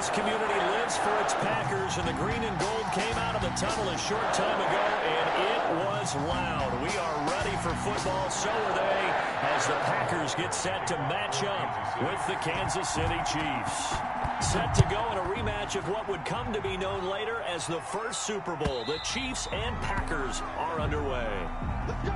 This community lives for its Packers, and the green and gold came out of the tunnel a short time ago, and it was loud. We are ready for football, so are they, as the Packers get set to match up with the Kansas City Chiefs. Set to go in a rematch of what would come to be known later as the first Super Bowl. The Chiefs and Packers are underway. Let's go.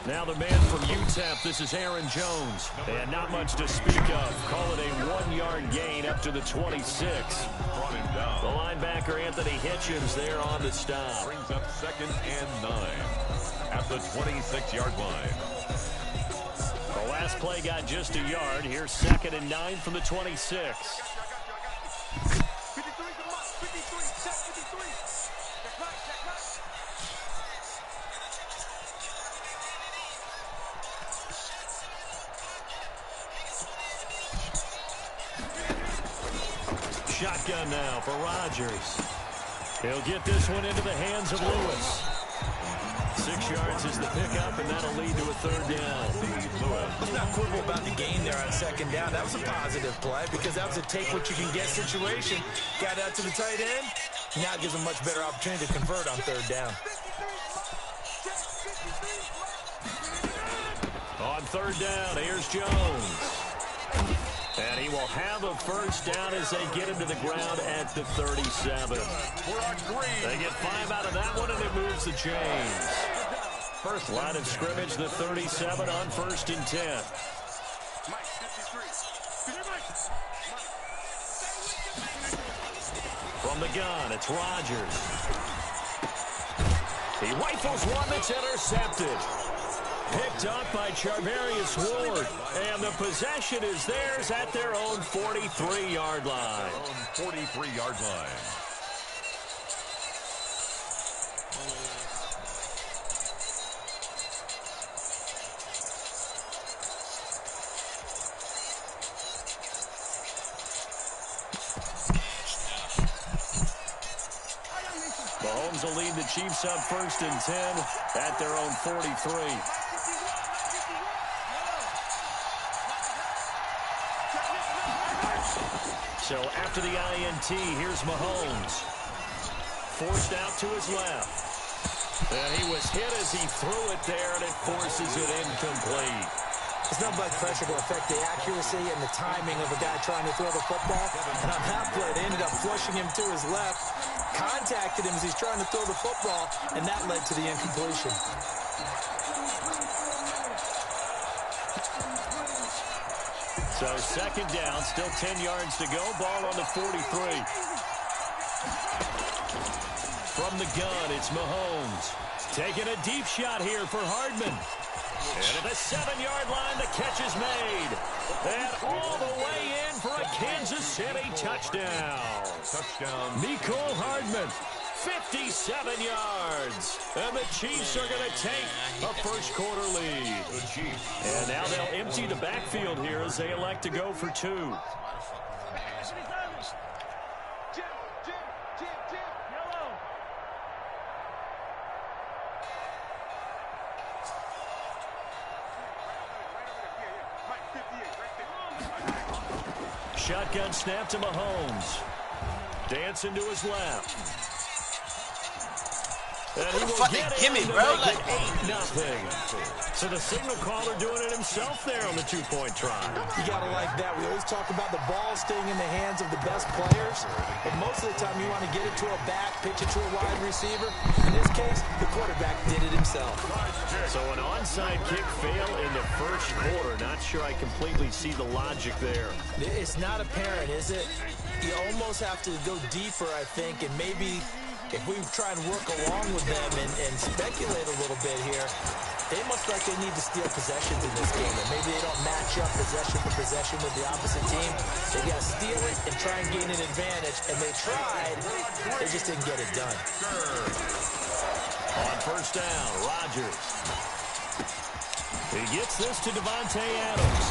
Now the man from UTEP, this is Aaron Jones. And not much to speak of. Call it a 1-yard gain up to the 26. The linebacker, Anthony Hitchens, there on the stop. Brings up 2nd and 9 at the 26-yard line. The last play got just a yard. Here's 2nd and 9 from the 26. Shotgun now for Rodgers. He'll get this one into the hands of Lewis. 6 yards is the pickup, and that'll lead to a 3rd down. Let's not quibble about the gain there on 2nd down. That was a positive play because that was a take-what-you-can-get situation. Got out to the tight end. Now it gives him a much better opportunity to convert on 3rd down. On 3rd down, here's Jones. And he will have a 1st down as they get him to the ground at the 37. They get 5 out of that one, and it moves the chains. First line of scrimmage, the 37 on 1st and 10. From the gun, it's Rodgers. He rifles one that's intercepted. Picked up by Charvarius Ward. And the possession is theirs at their own 43-yard line. 43-yard line. Mahomes will lead the Chiefs up 1st and 10 at their own 43. So after the INT, here's Mahomes. Forced out to his left. And he was hit as he threw it there, and it forces it incomplete. There's no blood pressure to affect the accuracy and the timing of a guy trying to throw the football. And on that play, they ended up flushing him to his left, contacted him as he's trying to throw the football, and that led to the incompletion. So second down, still 10 yards to go. Ball on the 43. From the gun, it's Mahomes. Taking a deep shot here for Hardman. And at the 7-yard line, the catch is made. And all the way in for a Kansas City touchdown. Touchdown. Mecole Hardman, 57 yards. And the Chiefs are going to take a first-quarter lead. The Chiefs. And now they'll empty the backfield here as they elect to go for 2. Shotgun snap to Mahomes. Dancing to his left. And he will get it. Gimme, bro. Like 8-0. So the signal caller doing it himself there on the 2-point try. You got to like that. We always talk about the ball staying in the hands of the best players. But most of the time you want to get it to a back, pitch it to a wide receiver. In this case, the quarterback did it himself. So an onside kick fail in the first quarter. Not sure I completely see the logic there. It's not apparent, is it? You almost have to go deeper, I think, and maybe if we try and work along with them and speculate a little bit here, they must like they need to steal possessions in this game. And maybe they don't match up possession for possession with the opposite team. They got to steal it and try and gain an advantage. And they tried. They just didn't get it done. On first down, Rodgers. He gets this to Devontae Adams.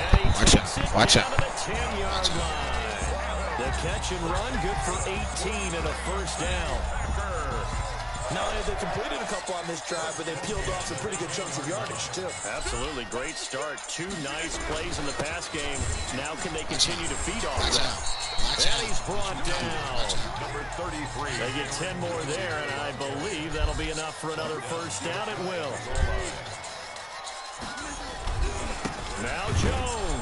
And he takes it down to the 10-yard line. The catch and run, good for 18 and a first down. Not only have they completed a couple on this drive, but they've peeled off some pretty good chunks of yardage, too. Absolutely. Great start. 2 nice plays in the pass game. Now can they continue to feed off that? And he's brought down. Number 33. They get 10 more there, and I believe that'll be enough for another first down. It will. Now Jones.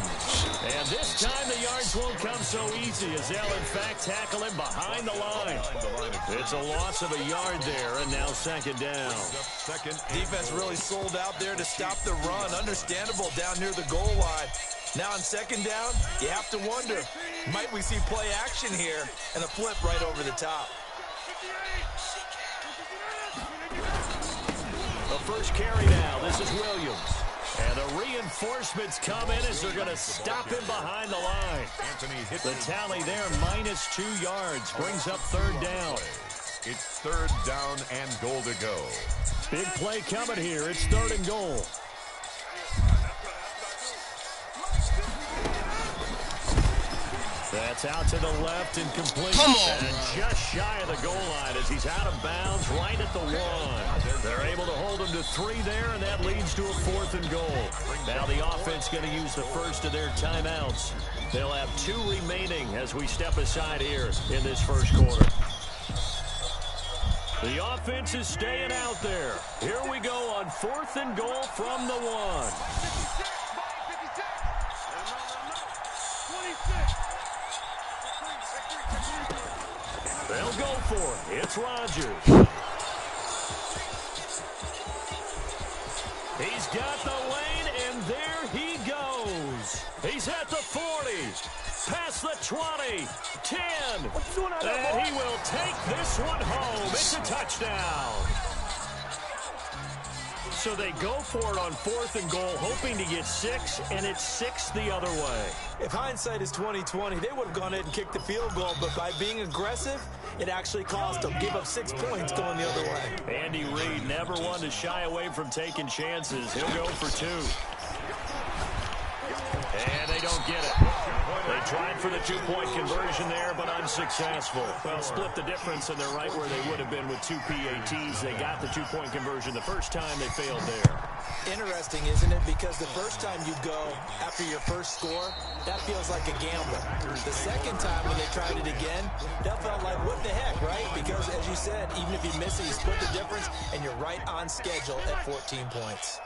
And this time the yards won't come so easy as they'll in fact tackle him behind the line. It's a loss of a yard there, and now second down. Defense really sold out there to stop the run. Understandable down near the goal line. Now on second down, you have to wonder, might we see play action here and a flip right over the top? The first carry now. This is Williams. And the reinforcements come in as they're going to stop him behind the line. The tally there, minus 2 yards, brings up third down. It's third down and goal to go. Big play coming here. It's third and goal. That's out to the left and complete. Come on. And just shy of the goal line as he's out of bounds right at the 1. They're able to hold him to 3 there, and that leads to a 4th and goal. Now the offense going to use the first of their timeouts. They'll have 2 remaining as we step aside here in this first quarter. The offense is staying out there. Here we go on 4th and goal from the 1. They'll go for it. It's Rodgers. He's got the lane, and there he goes. He's at the 40, past the 20, 10, and he will take this one home. It's a touchdown. So they go for it on 4th and goal, hoping to get 6, and it's 6 the other way. If hindsight is 20/20, they would have gone ahead and kicked the field goal, but by being aggressive, it actually cost them. Give up 6 points going the other way. Andy Reid never one to shy away from taking chances. He'll go for 2. And they don't get it. They tried for the 2-point conversion there, but unsuccessful. Well, split the difference, and they're right where they would have been with 2 PATs. They got the 2-point conversion the first time. They failed there. Interesting, isn't it? Because the first time you go after your first score, that feels like a gamble. The second time when they tried it again, that felt like, what the heck, right? Because, as you said, even if you miss it, you split the difference, and you're right on schedule at 14 points.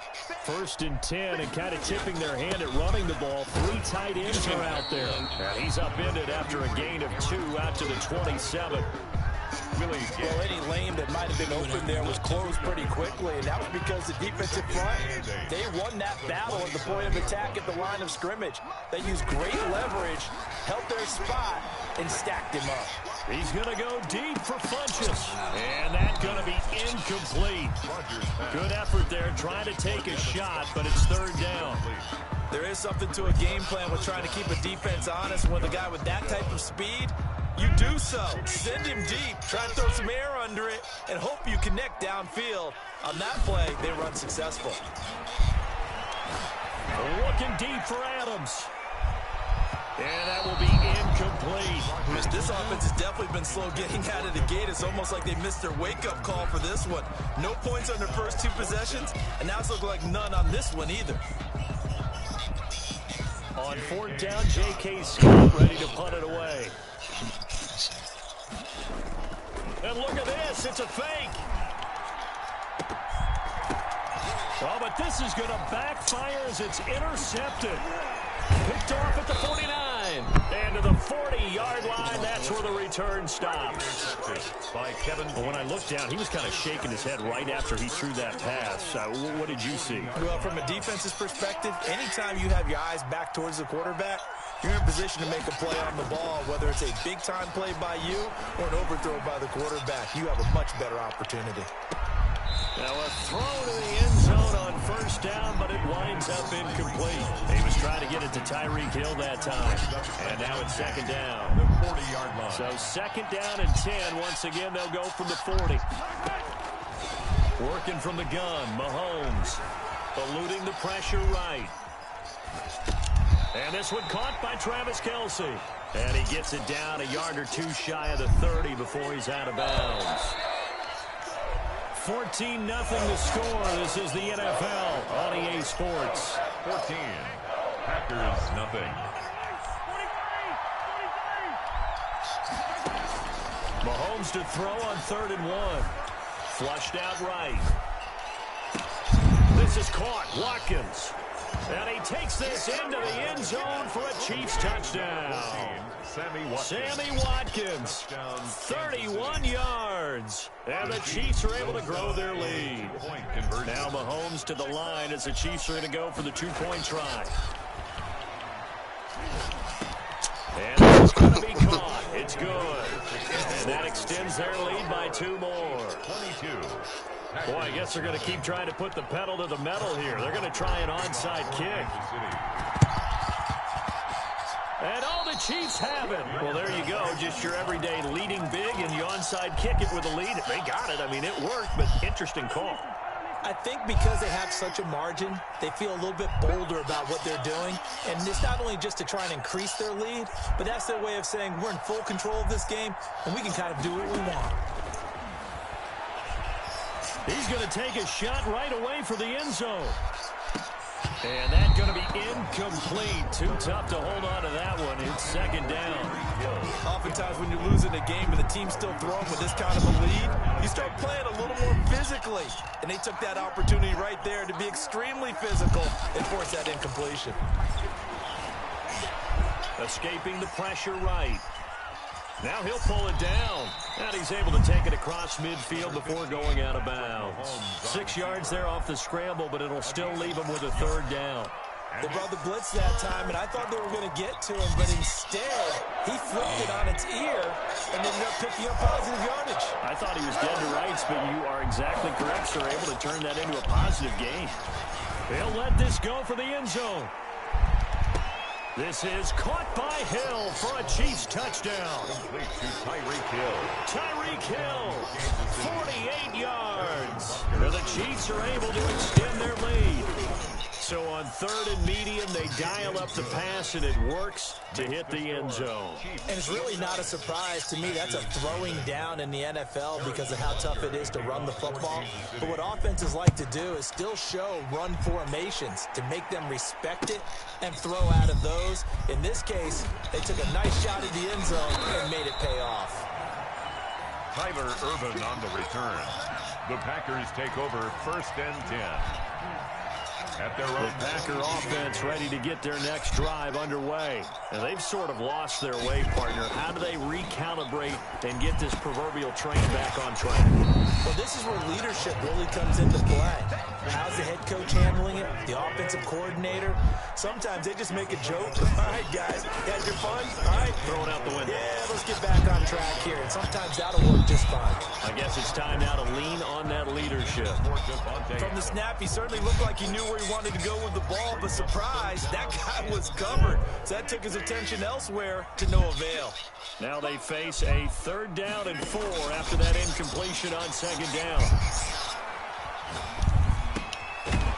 1st and 10, and kind of tipping their hand at running the ball. 3 tight ends are out there. And he's upended after a gain of 2 out to the 27. Well, any lane that might have been open there was closed pretty quickly, and that was because the defensive front, they won that battle at the point of attack at the line of scrimmage. They used great leverage, held their spot, and stacked him up. He's going to go deep for Funchess, and that's going to be incomplete. Good effort there, trying to take a shot, but it's third down. There is something to a game plan with trying to keep a defense honest. When the guy with that type of speed, you do so. Send him deep, try to throw some air under it, and hope you connect downfield. On that play, they run successful. Looking deep for Adams. And that will be incomplete. This offense has definitely been slow getting out of the gate. It's almost like they missed their wake-up call for this one. No points on their first two possessions, and now it's looking like none on this one either. On fourth down, J.K. Scott ready to punt it away. And look at this, it's a fake. Oh, but this is going to backfire as it's intercepted. Picked off at the 49. And to the 40-yard line, that's where the return stops. By Kevin. Well, when I looked down, he was kind of shaking his head right after he threw that pass. What did you see? Well, from a defense's perspective, anytime you have your eyes back towards the quarterback, you're in position to make a play on the ball, whether it's a big-time play by you or an overthrow by the quarterback. You have a much better opportunity. Now a throw to the end zone on first down, but it winds up incomplete. He was trying to get it to Tyreek Hill that time. And now it's second down. The 40-yard line. So second down and 10. Once again, they'll go from the 40. Working from the gun, Mahomes. Eluding the pressure right. And this one caught by Travis Kelce. And he gets it down a yard or two shy of the 30 before he's out of bounds. 14-0 to score. This is the NFL on EA Sports. 14. Packers nothing. Mahomes to throw on 3rd and 1. Flushed out right. This is caught. Watkins. And he takes this into the end zone for a Chiefs touchdown. Sammy Watkins, 31 yards. And the Chiefs are able to grow their lead. Now Mahomes to the line as the Chiefs are going to go for the two-point try. And it's going to be caught. It's good. And that extends their lead by 2 more. 22. Boy, I guess they're going to keep trying to put the pedal to the metal here. They're going to try an onside kick. And all the Chiefs have it. Well, there you go. Just your everyday leading big, and you onside kick it with a lead. They got it. I mean, it worked, but interesting call. I think because they have such a margin, they feel a little bit bolder about what they're doing. And it's not only just to try and increase their lead, but that's their way of saying we're in full control of this game, and we can kind of do what we want. He's going to take a shot right away for the end zone. And that's going to be incomplete. Too tough to hold on to that one. It's second down. Oftentimes when you're losing a game and the team's still throwing with this kind of a lead, you start playing a little more physically. And they took that opportunity right there to be extremely physical and force that incompletion. Escaping the pressure right. Now he'll pull it down. And he's able to take it across midfield before going out of bounds. 6 yards there off the scramble, but it'll still leave him with a third down. They brought the blitz that time, and I thought they were going to get to him, but instead, he flipped it on its ear and ended up picking up positive yardage. I thought he was dead to rights, but you are exactly correct, sir. Able to turn that into a positive gain. They'll let this go for the end zone. This is caught by Hill for a Chiefs touchdown. Complete to Tyreek Hill. Tyreek Hill, 48 yards. Now the Chiefs are able to extend their lead. So on 3rd and medium, they dial up the pass, and it works to hit the end zone. And it's really not a surprise to me. That's a throwing down in the NFL because of how tough it is to run the football. But what offenses like to do is still show run formations to make them respect it and throw out of those. In this case, they took a nice shot at the end zone and made it pay off. Tyler Ervin on the return. The Packers take over 1st and 10. at their The own. Packer offense ready to get their next drive underway. And they've sort of lost their way, partner. How do they recalibrate and get this proverbial train back on track? Well, this is where leadership really comes into play. How's the head coach handling it? The offensive coordinator? Sometimes they just make a joke. All right, guys, you had your fun? All right. Throw it out the window. Yeah, let's get back on track here. And sometimes that'll work just fine. I guess it's time now to lean on that leadership. From the snap, he certainly looked like he knew where he wanted to go with the ball, but surprise, that guy was covered. So that took his attention elsewhere to no avail. Now they face a 3rd down and 4 after that incompletion on 2nd down.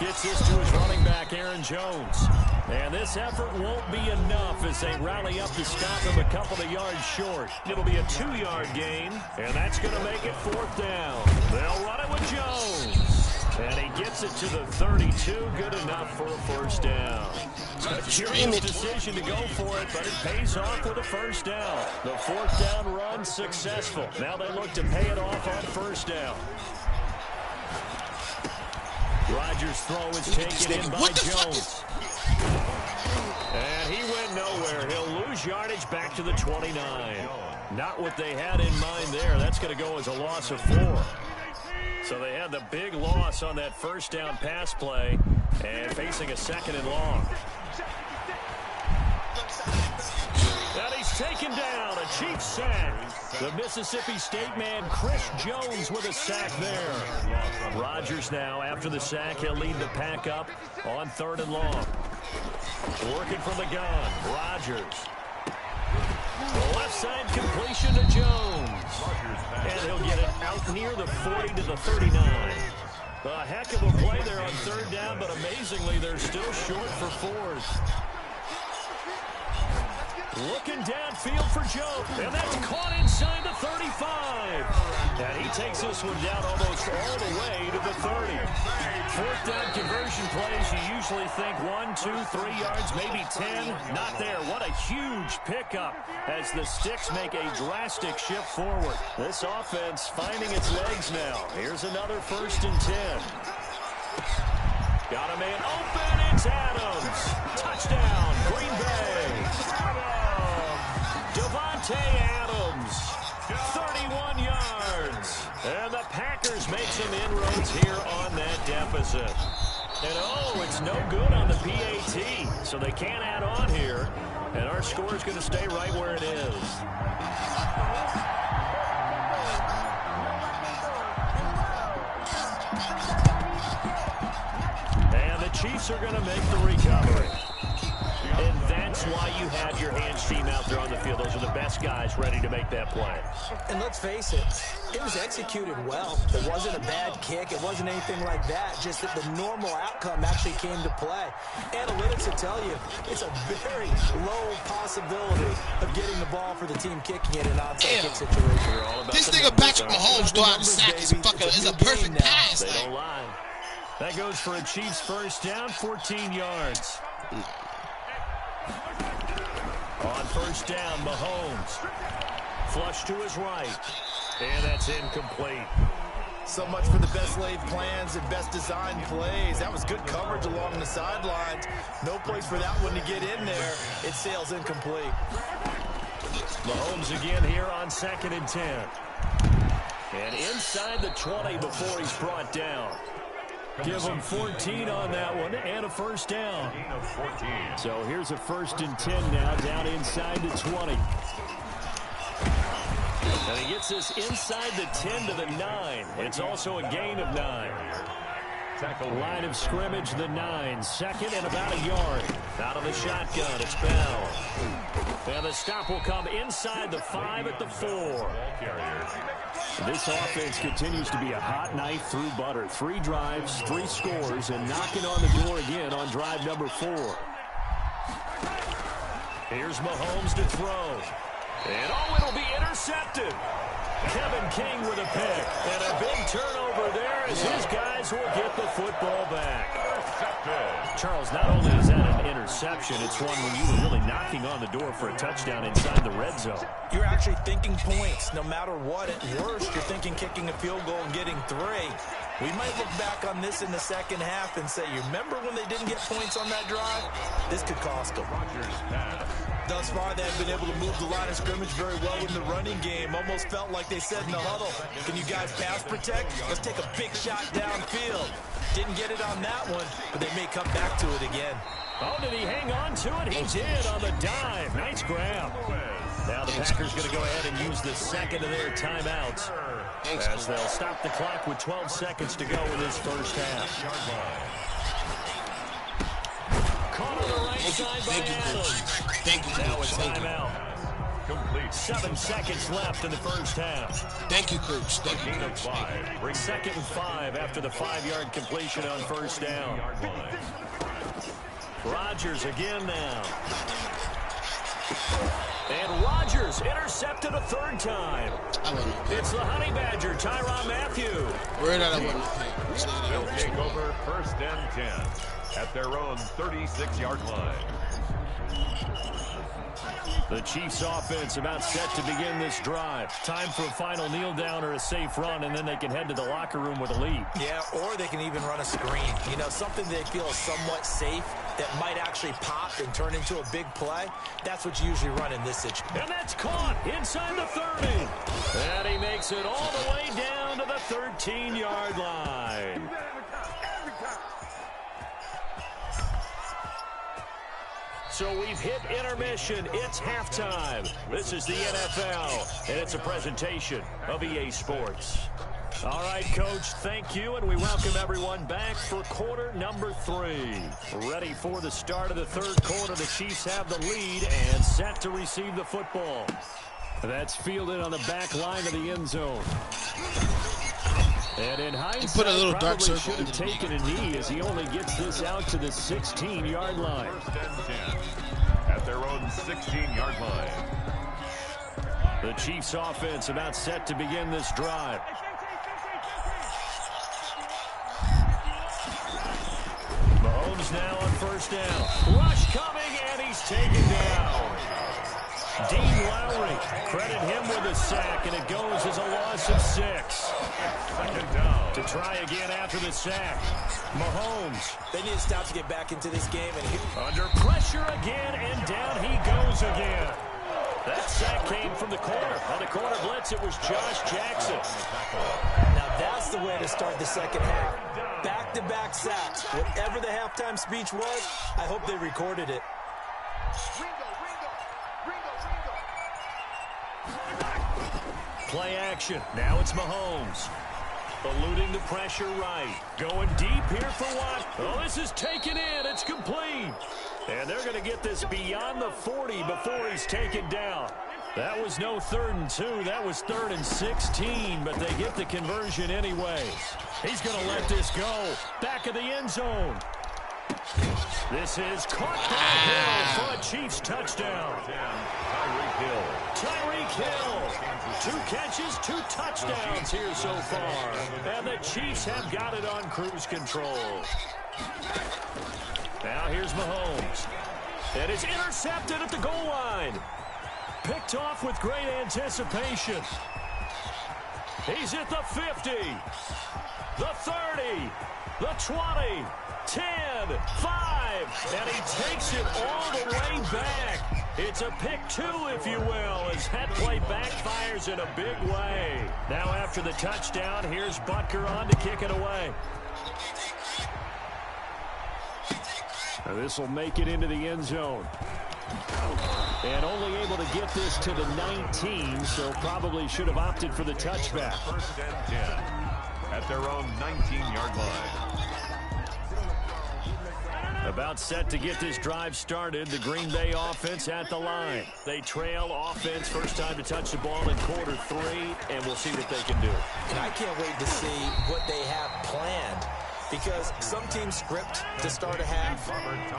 Gets this to his running back, Aaron Jones. And this effort won't be enough as they rally up to stop him a couple of yards short. It'll be a 2-yard gain, and that's going to make it 4th down. They'll run it with Jones. And he gets it to the 32. Good enough for a 1st down. A curious decision to go for it, but it pays off with a 1st down. The 4th down run successful. Now they look to pay it off on 1st down. Rodgers' throw is taken in by Jones. And he went nowhere. He'll lose yardage back to the 29. Not what they had in mind there. That's going to go as a loss of 4. So they had the big loss on that 1st down pass play and facing a 2nd and long. And he's taken down, a Chiefs sack. The Mississippi State man, Chris Jones, with a sack there. Rodgers now, after the sack, he'll lead the pack up on 3rd and long. Working from the gun, Rodgers. The left side completion to Jones. And he'll get it out near the 40 to the 39. A heck of a play there on 3rd down, but amazingly, they're still short for 4th. Looking downfield for Jones, and that's caught inside the 35. And he takes this one down almost all the way to the 30. 4th down conversion plays, you usually think 1, 2, 3 yards, maybe 10. Not there. What a huge pickup as the Sticks make a drastic shift forward. This offense finding its legs now. Here's another 1st and 10. Got a man open. It's Adams. Touchdown, Green Bay. Davante Adams, 31 yards. And the Packers make some inroads here on that deficit. And oh, it's no good on the PAT. So they can't add on here. And our score is going to stay right where it is. And the Chiefs are going to make the recovery. And that's why you have your hands team out there on the field. Those are the best guys ready to make that play. And let's face it, it was executed well. It wasn't a bad kick. It wasn't anything like that. Just that the normal outcome actually came to play. Analytics will tell you it's a very low possibility of getting the ball for the team kicking it in an onside kick situation. This nigga Patrick Mahomes throw out the sack is a perfect pass. They don't lie. That goes for a Chiefs 1st down, 14 yards. On 1st down, Mahomes. Flush to his right. And that's incomplete. So much for the best laid plans and best designed plays. That was good coverage along the sidelines. No place for that one to get in there. It sails incomplete. Mahomes again here on 2nd and 10. And inside the 20 before he's brought down. Give him 14 on that one and a 1st down. So here's a 1st and 10 now down inside the 20. And he gets this inside the 10 to the 9. It's also a gain of 9. Line of scrimmage, the 9. 2nd and about a yard. Out of the shotgun, it's Bell. And the stop will come inside the 5 at the 4. This offense continues to be a hot knife through butter. 3 drives, 3 scores, and knocking on the door again on drive number 4. Here's Mahomes to throw. And oh, it'll be intercepted. Kevin King with a pick. And a big turnover there as his guys will get the football back. Charles, not only is that an interception, it's one when you were really knocking on the door for a touchdown inside the red zone. You're actually thinking points no matter what. At worst, you're thinking kicking a field goal and getting 3. We might look back on this in the second half and say, you remember when they didn't get points on that drive? This could cost them. Thus far, they've been able to move the line of scrimmage very well in the running game. Almost felt like they said in the huddle, can you guys pass protect? Let's take a big shot downfield. Didn't get it on that one, but they may come back to it again. Oh, did he hang on to it? He did on the dive. Nice grab. Now the Packers going to go ahead and use the second of their timeouts as they'll stop the clock with 12 seconds to go in this first half. Caught on the right side by Adams. Now a timeout. Complete. 7 seconds left in the first half. Thank you, Coach. Thank you, Coach. 5. Second and 5 after the 5-yard completion on first down. Rodgers again now. And Rodgers intercepted a third time. It's the Honey Badger, Tyrann Mathieu. Where did I want They'll take over first and 10 at their own 36-yard line. The Chiefs offense about set to begin this drive. Time for a final kneel down or a safe run, and then they can head to the locker room with a lead. Yeah, or they can even run a screen. You know, something they feel is somewhat safe that might actually pop and turn into a big play. That's what you usually run in this situation. And that's caught inside the 30. And he makes it all the way down to the 13-yard line. So we've hit intermission. It's halftime. This is the NFL, and it's a presentation of EA Sports. All right, Coach, thank you, and we welcome everyone back for quarter number 3. Ready for the start of the third quarter. The Chiefs have the lead and set to receive the football. That's fielded on the back line of the end zone. And in hindsight, put a little dark probably circle should have taken a knee as he only gets this out to the 16-yard line. First and 10 at their own 16-yard line. The Chiefs offense about set to begin this drive. Mahomes now on first down. Rush coming, and he's taken down. Dean Lowry, credit him with a sack, and it goes as a loss of 6. Second down. To try again after the sack. Mahomes. They need to stop to get back into this game. And Under pressure again, and down he goes again. That sack came from the corner. On the corner blitz, it was Josh Jackson. now that's the way to start the second half. Back-to-back sacks. Whatever the halftime speech was, I hope they recorded it. Play action. Now it's Mahomes. Eluding the pressure right. Going deep here for what? Oh, this is taken in. It's complete. And they're going to get this beyond the 40 before he's taken down. That was no 3rd and 2. That was 3rd and 16, but they get the conversion anyways. He's going to let this go. Back of the end zone. This is caught by Hill for a Chiefs touchdown. Tyreek Hill. Tyreek Hill. 2 catches, 2 touchdowns here so far. And the Chiefs have got it on cruise control. Now here's Mahomes. And it's intercepted at the goal line. Picked off with great anticipation. He's at the 50. The 30. The 20. 10, 5, and he takes it all the way back. It's a pick 2, if you will, as that play backfires in a big way. Now after the touchdown, here's Butker on to kick it away. Now this will make it into the end zone. And only able to get this to the 19, so probably should have opted for the touchback. First and 10 at their own 19-yard line. About set to get this drive started. The Green Bay offense at the line. They trail offense. First time to touch the ball in quarter 3, and we'll see what they can do. And I can't wait to see what they have planned. Because some teams script to start a half.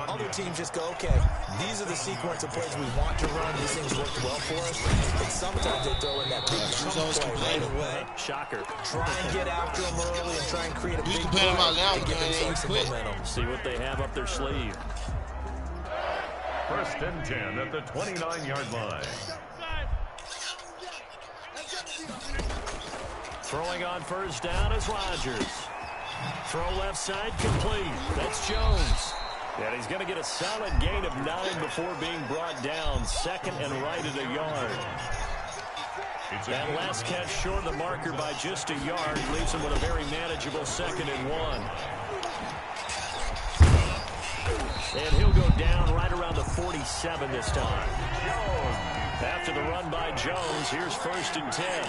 Other teams just go, okay, these are the sequence of plays we want to run. These things worked well for us. And sometimes they throw in that big chunk play right away. Shocker. Try and get after them early and try and create a big can play them out now, and give man. themselves some Quit. momentum. See what they have up their sleeve. First and 10 at the 29-yard line. Throwing on first down is Rodgers. Throw left side complete. That's Jones. And he's going to get a solid gain of 9 before being brought down. Second and right at a yard. That last catch short of the marker by just a yard leaves him with a very manageable 2nd and 1. And he'll go down right around the 47 this time. After the run by Jones, here's 1st and 10.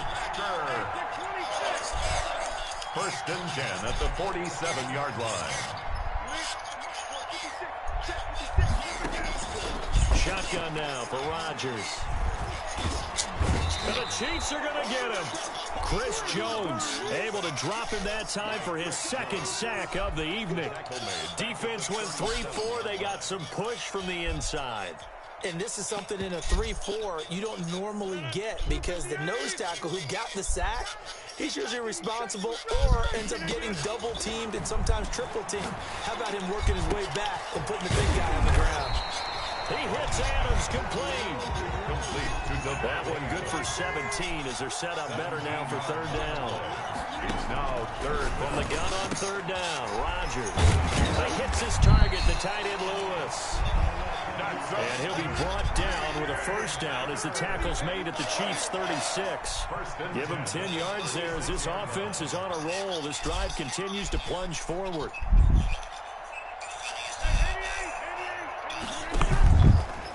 1st and 10 at the 47-yard line. Shotgun now for Rodgers. And the Chiefs are going to get him. Chris Jones able to drop him that time for his 2nd sack of the evening. Defense went 3-4. They got some push from the inside. And this is something in a 3-4 you don't normally get because the nose tackle who got the sack, he's usually responsible or ends up getting double-teamed and sometimes triple-teamed. How about him working his way back and putting the big guy on the ground? He hits Adams complete. That one good for 17 as they're set up better now for 3rd down. It's now 3rd from the gun on 3rd down. Rodgers. He hits his target, the tight end Lewis. And he'll be brought down with a 1st down as the tackle's made at the Chiefs' 36. Give him 10 yards there as this offense is on a roll. This drive continues to plunge forward.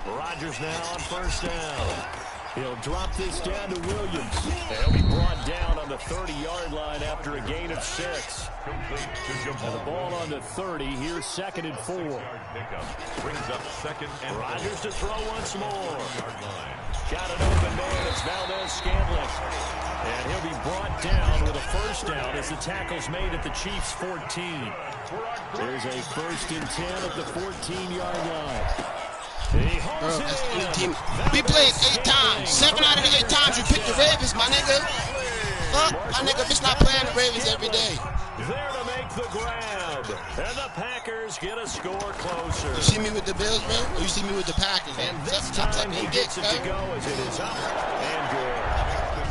Rodgers now on 1st down. He'll drop this down to Williams. He'll be brought down on the 30-yard line after a gain of 6. And the ball on the 30. Here's 2nd and 4. Brings up 2nd and 4. Rodgers to throw once more. Got an open man. It's Valdez-Scantling. And he'll be brought down with a 1st down as the tackle's made at the Chiefs' 14. There's a 1st and 10 at the 14-yard line. Bro, that's any team. We played 8 times. 7 out of the 8 times you picked the Ravens, my nigga. Fuck, my nigga, bitch not playing the Ravens every day. There to make the grab. And the Packers get a score closer. You see me with the Bills, bro? Or you see me with the Packers? And this time he gets it to go as it is up and good.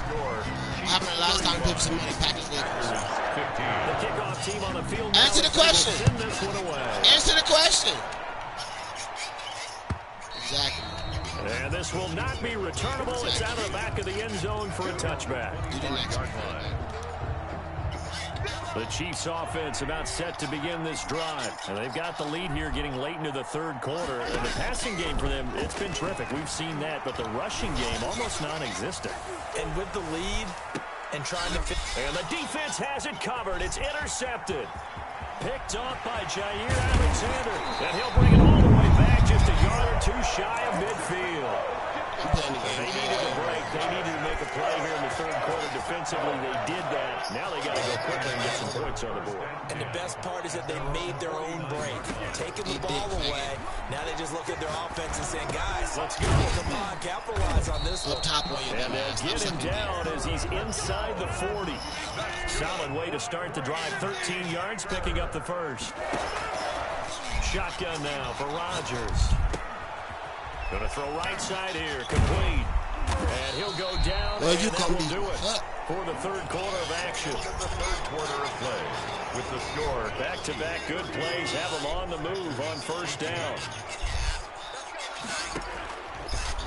What happened the last time we played some money? Packers Ravens. The kickoff team on the field. Answer the question. Send this one away. Answer the question. Exactly. And this will not be returnable. Exactly. It's out of the back of the end zone for a touchback. The Chiefs offense about set to begin this drive. And they've got the lead here getting late into the 3rd quarter. And the passing game for them, it's been terrific. We've seen that. But the rushing game almost non-existent. And with the lead and trying to fit. And the defense has it covered. It's intercepted. Picked off by Jair Alexander. And he'll bring it all the way back just a yard or 2 shy of midfield. They needed a break. They needed to make a play here in the 3rd quarter defensively. They did that. Now they got to go quickly and get some points on the board. And the best part is that they made their own break. Taking the ball away. Now they just look at their offense and saying, guys, let's go. Come on, capitalize on this one. And get him down as he's inside the 40. Solid way to start the drive. 13 yards, picking up the 1st. Shotgun now for Rodgers. Going to throw right side here, complete. And he'll go down, well, and you that will do it for the 3rd quarter of action. The 3rd quarter of play with the score. Back-to-back good plays have them on the move on 1st down.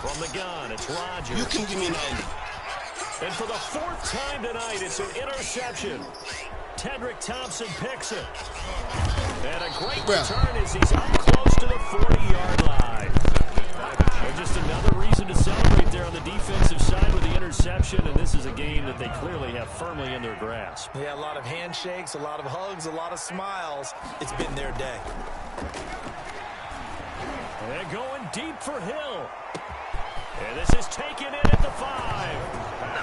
From the gun, it's Rodgers. You can give me 90. And for the 4th time tonight, it's an interception. Tedrick Thompson picks it. And a great return as he's up close to the 40-yard line. And just another reason to celebrate there on the defensive side with the interception. And this is a game that they clearly have firmly in their grasp. Yeah, a lot of handshakes, a lot of hugs, a lot of smiles. It's been their day. And going deep for Hill. And this is taken in at the 5.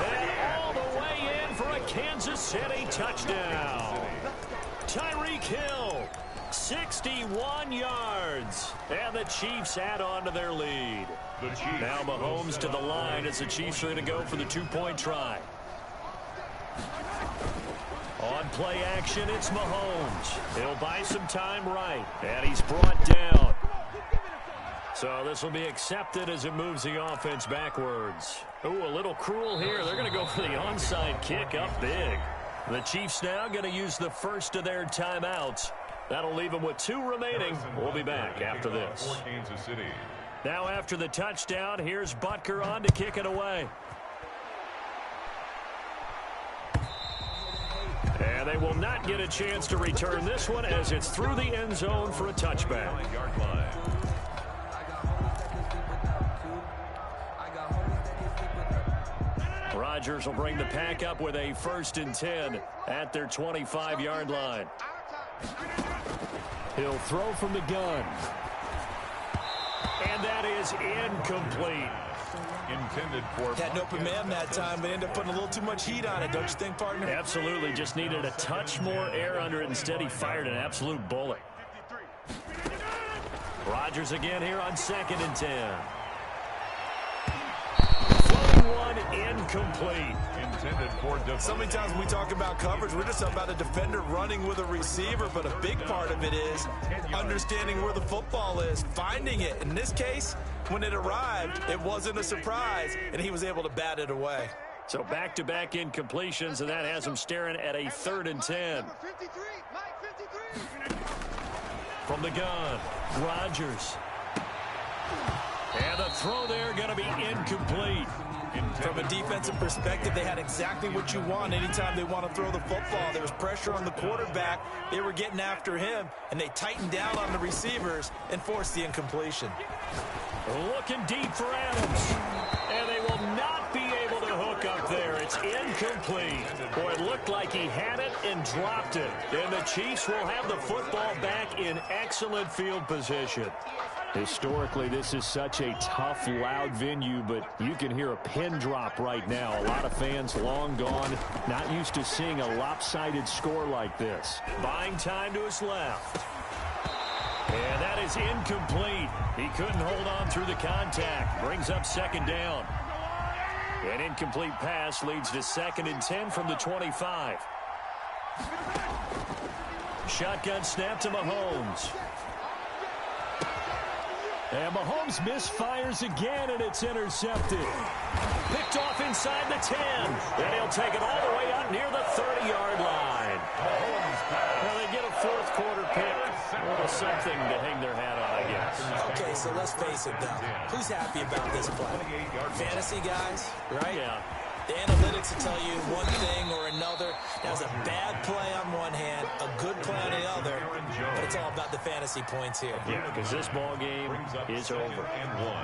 And all the way in for a Kansas City touchdown. Tyreek Hill, 61 yards. And the Chiefs add on to their lead. Now Mahomes to the line as the Chiefs are going to go for the 2-point try. On play action, it's Mahomes. He'll buy some time right. And he's brought down. So this will be accepted as it moves the offense backwards. Ooh, a little cruel here. They're going to go for the onside kick up big. The Chiefs now going to use the first of their timeouts. That'll leave them with 2 remaining. We'll be back after this. Now after the touchdown, here's Butker on to kick it away. And they will not get a chance to return this one as it's through the end zone for a touchback. Rodgers will bring the pack up with a 1st and 10 at their 25-yard line. He'll throw from the gun. And that is incomplete. Intended for... Had an open man that time, but ended up putting a little too much heat on it, don't you think, partner? Absolutely. Just needed a touch more air under it. Instead, he fired an absolute bullet. Rodgers again here on 2nd and 10. Floating one, incomplete. Intended for... So many times when we talk about coverage, we're just about a defender running with a receiver, but a big part of it is understanding where the football is, finding it. In this case, when it arrived, it wasn't a surprise, and he was able to bat it away. So back-to-back incompletions, and that has him staring at a 3rd and 10. From the gun, Rodgers. And the throw there going to be incomplete. From a defensive perspective, they had exactly what you want anytime they want to throw the football. There was pressure on the quarterback. They were getting after him, and they tightened down on the receivers and forced the incompletion. Looking deep for Adams. And they will not be able to hook up there. It's incomplete. Boy, it looked like he had it and dropped it. And the Chiefs will have the football back in excellent field position. Historically, this is such a tough, loud venue, but you can hear a pin drop right now. A lot of fans long gone, not used to seeing a lopsided score like this. Buying time to his left. And that is incomplete. He couldn't hold on through the contact. Brings up 2nd down. An incomplete pass leads to 2nd and 10 from the 25. Shotgun snap to Mahomes. And Mahomes misfires again, and it's intercepted. Picked off inside the 10. And he'll take it all the way out near the 30-yard line. Well, they get a 4th quarter pick. A little something to hang their hat on, I guess. Okay, so let's face it, though. Who's happy about this play? Fantasy guys, right? Yeah. The analytics will tell you one thing or another. That was a bad play on one hand, a good play on the other, but it's all about the fantasy points here. Yeah, because this ball game is over. And 1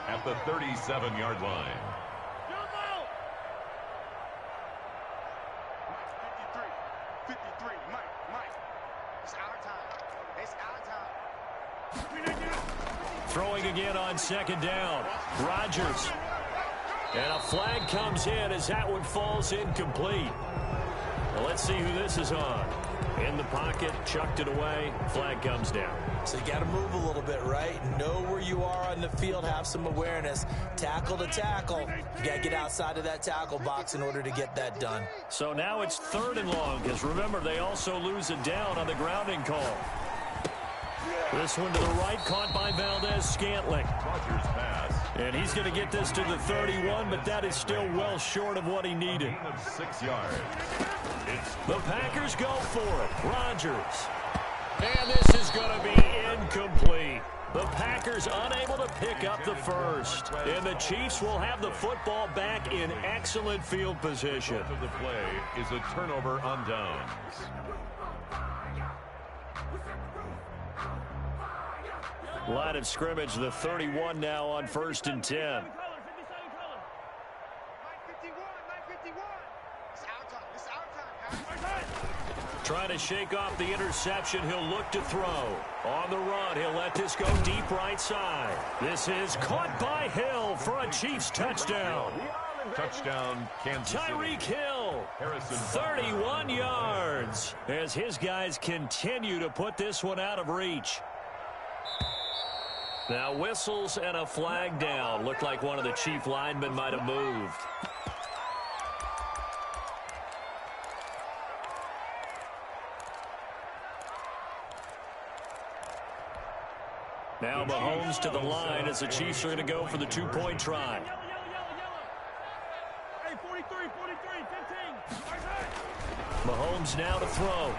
at the 37-yard line. 53, Mike. It's our time. It's our time. Throwing again on 2nd down. Rodgers. And a flag comes in as that one falls incomplete. Well, let's see who this is on. In the pocket, chucked it away. Flag comes down. So you got to move a little bit, right? Know where you are on the field, have some awareness. Tackle to tackle. You got to get outside of that tackle box in order to get that done. So now it's 3rd and long, because remember, they also lose it down on the grounding call. This one to the right, caught by Valdez-Scantling. Rodgers pass. And he's going to get this to the 31, but that is still well short of what he needed. Gain of 6 yards. The Packers go for it. Rodgers. And this is going to be incomplete. The Packers unable to pick up the first. And the Chiefs will have the football back in excellent field position. The of the play is a turnover on downs. Line of scrimmage, the 31 now on 1st and 10. Trying to shake off the interception. He'll look to throw. On the run, he'll let this go deep right side. This is caught by Hill for a Chiefs touchdown. Touchdown, Kansas City. Tyreek Hill, Harrison 31 yards, as his guys continue to put this one out of reach. Now whistles and a flag down. Looked like one of the Chief linemen might have moved. Now Mahomes to the line as the Chiefs are going to go for the 2-point try. Mahomes now to throw.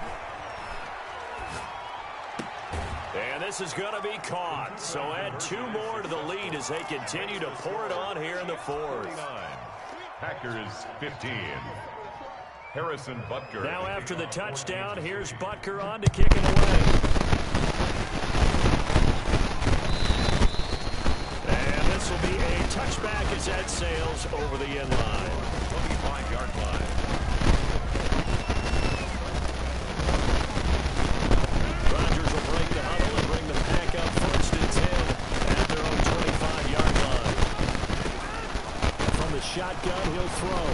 And this is going to be caught. So add 2 more to the lead as they continue to pour it on here in the fourth. Packers 15. Harrison Butker. Now after the touchdown, here's Butker on to kick it away. And this will be a touchback as that sails over the end line. 25-yard line. Rodgers will break the huddle and bring the pack up first and 10 at their own 25-yard line. From the shotgun, he'll throw.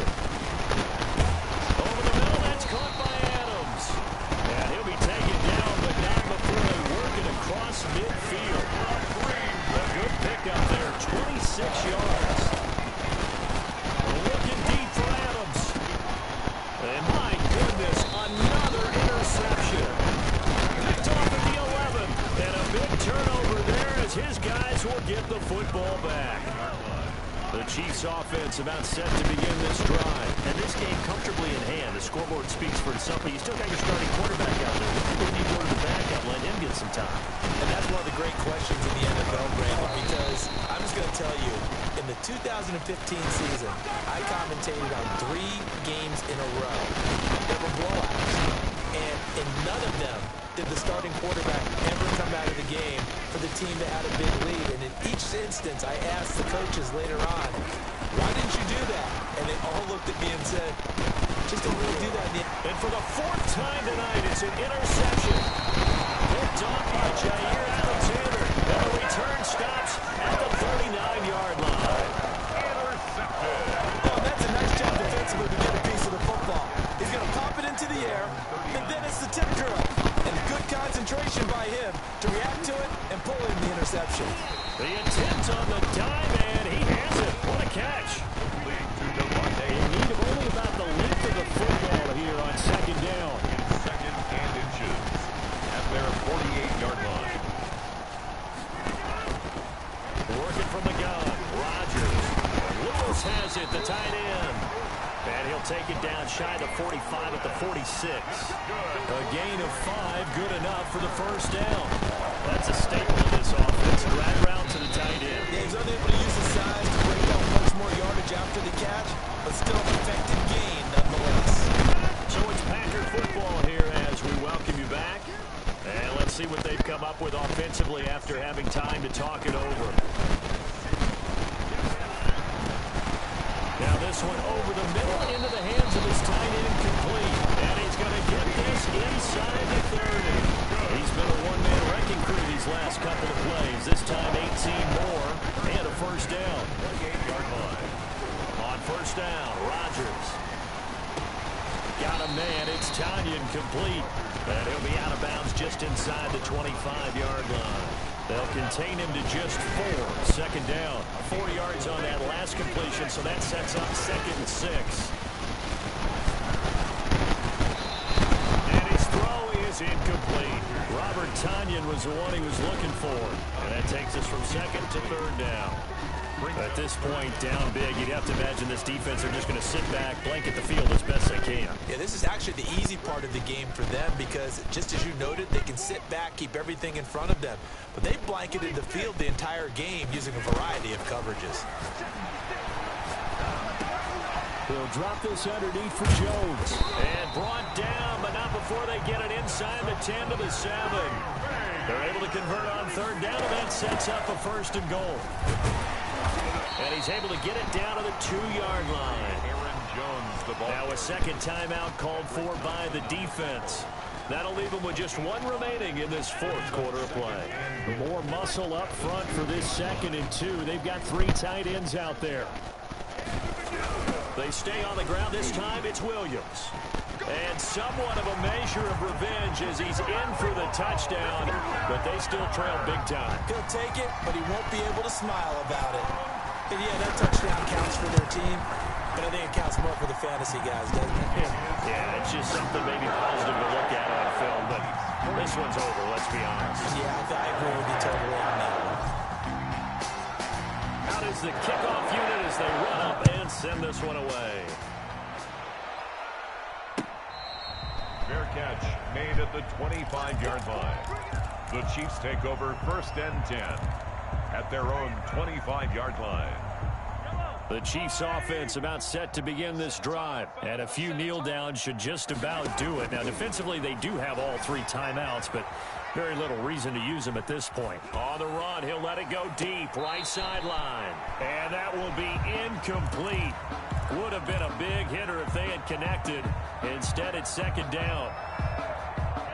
Over the middle, that's caught by Adams. And he'll be taken down, but not before they work it across midfield. A good pickup there, 26 yards. Looking deep for Adams. And my goodness, another interception. Picked off at the 11. And a big turnover there as his guys will get the football back. The Chiefs offense about set to begin this drive. And this game comfortably in hand. The scoreboard speaks for itself, but you still got your starting quarterback out there. You need more to the backup. Let him get some time. And that's one of the great questions in the NFL, Brandon, because I'm just going to tell you, in the 2015 season, I commentated on 3 games in a row that were blowouts. And in none of them did the starting quarterback ever come out of the game for the team that had a big lead. And in each instance, I asked the coaches later on, why didn't you do that? And they all looked at me and said, just don't really do that. And for the 4th time tonight, it's an interception. Picked off by Jair Alexander. And the return stops at the 39-yard line. Intercepted. Oh, that's a nice job defensively to get a piece of the football. He's going to pop it into the air, and then it's the tip curl. And good concentration by him to react to it and pull in the interception. The attempt on the dime, and he has it. What a catch. In need of only about the length of the football here on second down. Second and inches at their 48-yard line. Working from the gun, Rodgers. Lewis has it, the tight end. And he'll take it down shy of the 45 at the 46. A gain of 5, good enough for the first down. That's a staple of this offense. Drag route to the tight end. Yeah, he's unable to use his size to break down much more yardage after the catch, but still an effective gain nonetheless. So it's Packer football here as we welcome you back. And let's see what they've come up with offensively after having time to talk it over. Now this one over the middle into the hands of his tight end complete. And he's going to get this inside the 30. He's been a one-man wrecking crew these last couple of plays. This time 18 more and a first down. 38-yard line. On first down, Rodgers. Got a man, it's Tanyan complete. And he'll be out of bounds just inside the 25-yard line. They'll contain him to just 4. Second down. 4 yards on that last completion, so that sets up 2nd and 6. And his throw is incomplete. Robert Tanyan was the one he was looking for. And that takes us from 2nd to 3rd down. At this point, down big, you'd have to imagine this defense are just going to sit back, blanket the field as best they can. Yeah, this is actually the easy part of the game for them because, just as you noted, they can sit back, keep everything in front of them. But they blanketed the field the entire game using a variety of coverages. He'll drop this underneath for Jones. And brought down, but not before they get it inside the 10 to the 7. They're able to convert on 3rd down, and that sets up a 1st and goal. And he's able to get it down to the 2-yard line. Aaron Jones, the ball. Now a second timeout called for by the defense. That'll leave them with just 1 remaining in this 4th quarter of play. More muscle up front for this 2nd and 2. They've got 3 tight ends out there. They stay on the ground. This time it's Williams. And somewhat of a measure of revenge as he's in for the touchdown. But they still trail big time. He'll take it, but he won't be able to smile about it. And yeah, that touchdown counts for their team, but I think it counts more for the fantasy guys, doesn't it? Yeah, it's just something maybe positive to look at on film, but this one's over, let's be honest. Yeah, I agree with you totally on that one. Out is the kickoff unit as they run up and send this one away. catch made at the 25-yard line. The Chiefs take over 1st and 10 at their own 25-yard line. The Chiefs offense about set to begin this drive, and a few kneel downs should just about do it. Now defensively they do have all 3 timeouts, but very little reason to use them at this point. On the run, he'll let it go deep, right sideline, and that will be incomplete. Would have been a big hitter if they had connected. Instead it's 2nd down.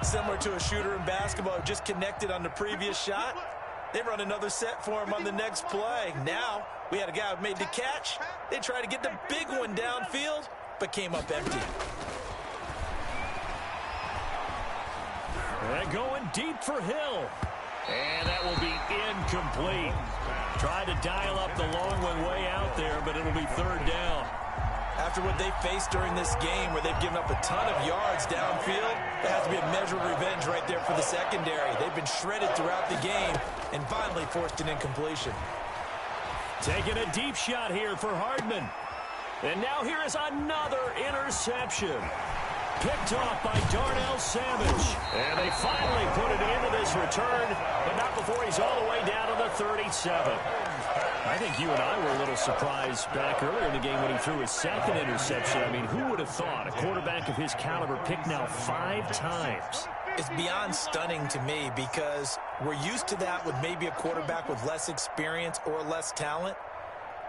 Similar to a shooter in basketball who just connected on the previous shot. They run another set for him on the next play. Now, we had a guy who made the catch. They tried to get the big one downfield, but came up empty. And going deep for Hill. And that will be incomplete. Tried to dial up the long one way out there, but it'll be 3rd down. After what they faced during this game where they've given up a ton of yards downfield, there has to be a measure of revenge right there for the secondary. They've been shredded throughout the game and finally forced an incompletion. Taking a deep shot here for Hardman. And now here is another interception. Picked off by Darnell Savage. And they finally put it into this return, but not before he's all the way down to the 37. I think you and I were a little surprised back earlier in the game when he threw his 2nd interception. I mean, who would have thought a quarterback of his caliber picked now 5 times? It's beyond stunning to me because we're used to that with maybe a quarterback with less experience or less talent.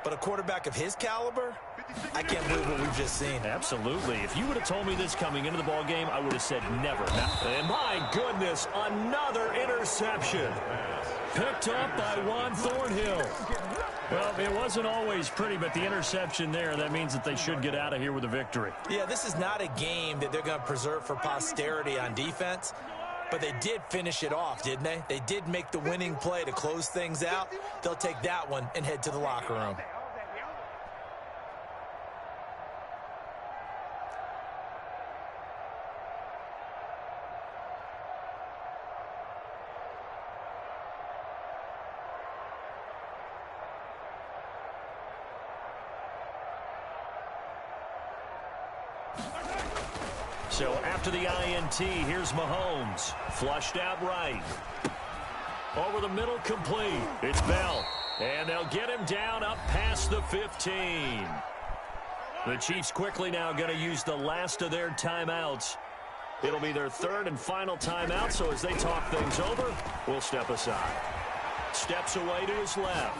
But a quarterback of his caliber, I can't believe what we've just seen. Absolutely. If you would have told me this coming into the ball game, I would have said never. And my goodness, another interception. Picked up by Juan Thornhill. Well, it wasn't always pretty, but the interception there, that means that they should get out of here with a victory. Yeah, this is not a game that they're going to preserve for posterity on defense, but they did finish it off, didn't they? They did make the winning play to close things out. They'll take that one and head to the locker room. So after the INT, here's Mahomes. Flushed out right. Over the middle, complete. It's Bell. And they'll get him down up past the 15. The Chiefs quickly now going to use the last of their timeouts. It'll be their 3rd and final timeout, so as they talk things over, we'll step aside. Steps away to his left.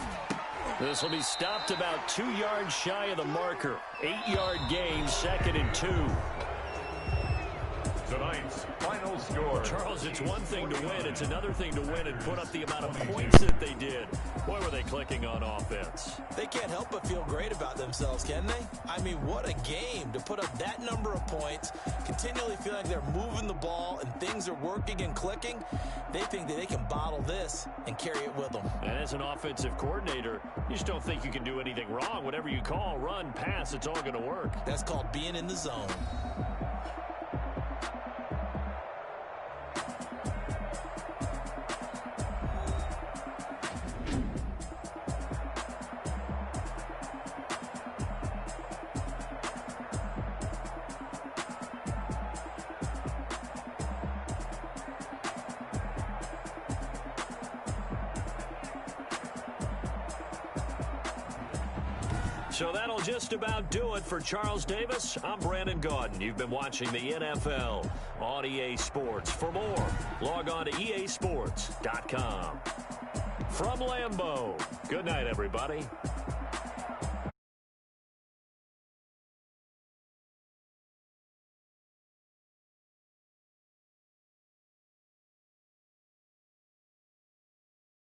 This will be stopped about 2 yards shy of the marker. 8-yard gain, 2nd and 2. Tonight's final score. Charles, it's one thing to win. It's another thing to win and put up the amount of points that they did. Boy, were they clicking on offense. They can't help but feel great about themselves, can they? I mean, what a game to put up that number of points, continually feel like they're moving the ball and things are working and clicking. They think that they can bottle this and carry it with them. And as an offensive coordinator, you just don't think you can do anything wrong. Whatever you call, run, pass, it's all going to work. That's called being in the zone. So that'll just about do it for Charles Davis. I'm Brandon Gaudin. You've been watching the NFL on EA Sports. For more, log on to easports.com. From Lambeau, good night, everybody.